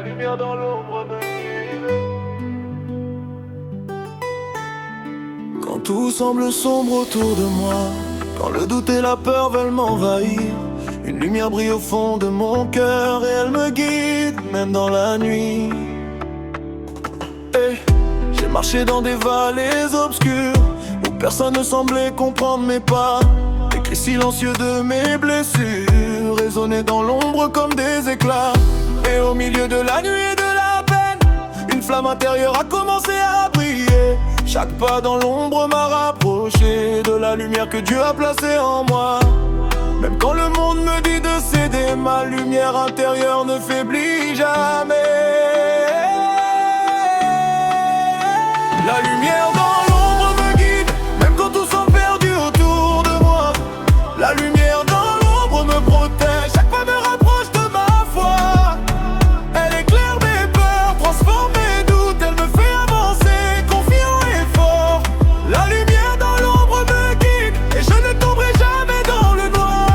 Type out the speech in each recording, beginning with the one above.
La lumière dans l'ombre me guide. Quand tout semble sombre autour de moi, quand le doute et la peur veulent m'envahir, une lumière brille au fond de mon cœur et elle me guide, même dans la nuit. Hey, j'ai marché dans des vallées obscures où personne ne semblait comprendre mes pas. Les cris silencieux de mes blessures résonnaient dans l'ombre comme des éclats. Et au milieu de la nuit et de la peine, une flamme intérieure a commencé à briller. Chaque pas dans l'ombre m'a rapproché de la lumière que Dieu a placée en moi. Même quand le monde me dit de céder, ma lumière intérieure ne faiblit jamais. La lumière dans l'ombre me guide, même quand tout semble perdu autour de moi. La lumière dans l'ombre me protège, chaque pas me rapproche de ma foi. Elle éclaire mes peurs, transforme mes doutes, elle me fait avancer, confiant et fort. La lumière dans l'ombre me guide, et je ne tomberai jamais dans le noir.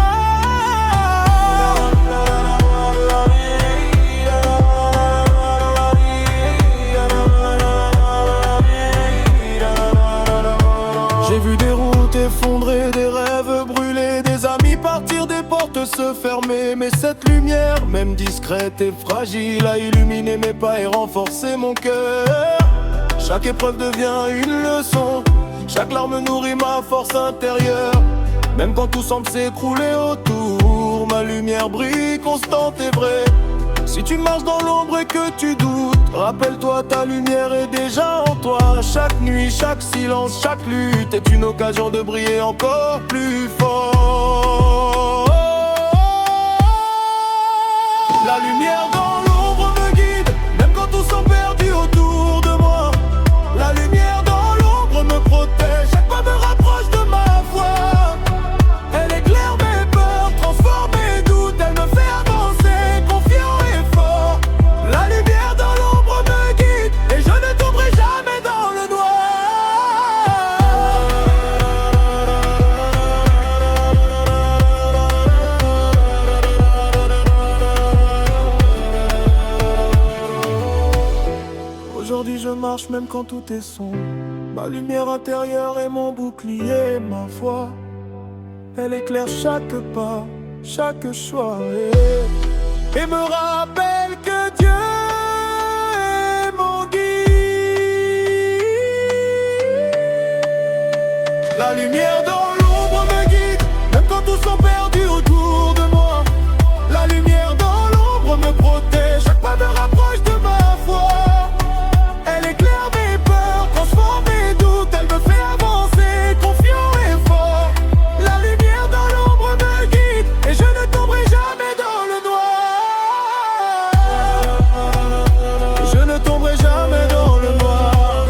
J'ai vu des routes effondrées, des rêves brûlés, des amis partir, des portes se fermer. Mais cette lumière, même discrète et fragile, a illuminé mes pas et renforcé mon cœur. Chaque épreuve devient une leçon, chaque larme nourrit ma force intérieure. Même quand tout semble s'écrouler autour, ma lumière brille constante et vraie. Si tu marches dans l'ombre et que tu doutes, rappelle-toi, ta lumière est déjà en toi. Chaque nuit, chaque silence, chaque lutte est une occasion de briller encore plus fort. La lumière dans l'ombre me guide, même quand tout semble perdu autour de moi. La lumière dans l'ombre me protège, chaque pas me rapproche de ma foi. Elle éclaire mes peurs, transforme mes doutes, elle me fait avancer, confiant et fort. La lumière dans l'ombre me guide, et je ne tomberai jamais dans le noir. Aujourd'hui je marche même quand tout est sombre. Ma lumière intérieure est mon bouclier, ma foi. Elle éclaire chaque pas, chaque choix et me rappelle que Dieu est mon guide. La lumière dans l'ombre me guide, même quand tout semble perdu autour de moi. La lumière dans l'ombre me protège, chaque pas me rapproche de ma foi. Elle éclaire mes peurs, transforme mes doutes, elle me fait avancer, confiant et fort. La lumière dans l'ombre me guide, et je ne tomberai jamais dans le noir. Je ne tomberai jamais dans le noir.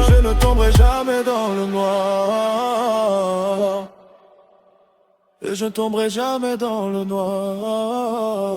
Je ne tomberai jamais dans le noir. Et je ne tomberai jamais dans le noir.